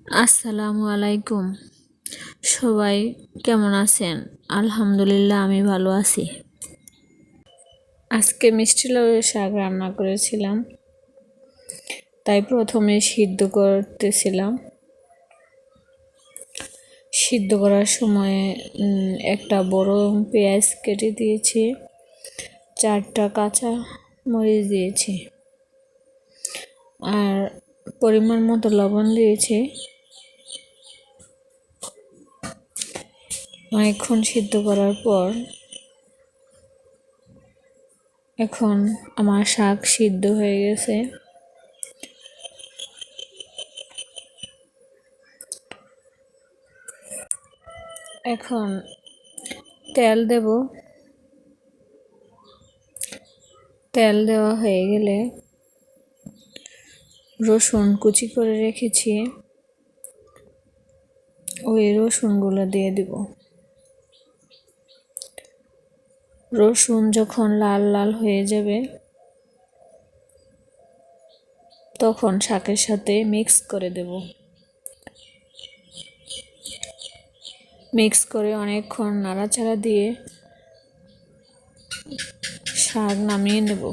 আসসালামু আলাইকুম। সবাই কেমন আছেন? আলহামদুলিল্লাহ, আমি ভালো আছি। আজকে মিষ্টি লাউয়ের শাক রান্না করেছিলাম, তাই প্রথমে সিদ্ধ করতেছিলাম। সিদ্ধ করার সময় একটা বড় পেঁয়াজ কেটে দিয়েছি, 4টা কাঁচা মরিচ দিয়েছি, আর পরিমাণ মতো লবণ দিয়েছি। অনেকক্ষণ সিদ্ধ করার পর এখন আমার শাক সিদ্ধ হয়ে গেছে। এখন তেল দেব। তেল দেওয়া হয়ে গেলে রসুন কুচি করে রেখেছি, ওই রসুনগুলো দিয়ে দিব। রসুন যখন লাল লাল হয়ে যাবে তখন শাকের সাথে মিক্স করে দেব। মিক্স করে অনেকক্ষণ নাড়াচাড়া দিয়ে শাক নামিয়ে নেব।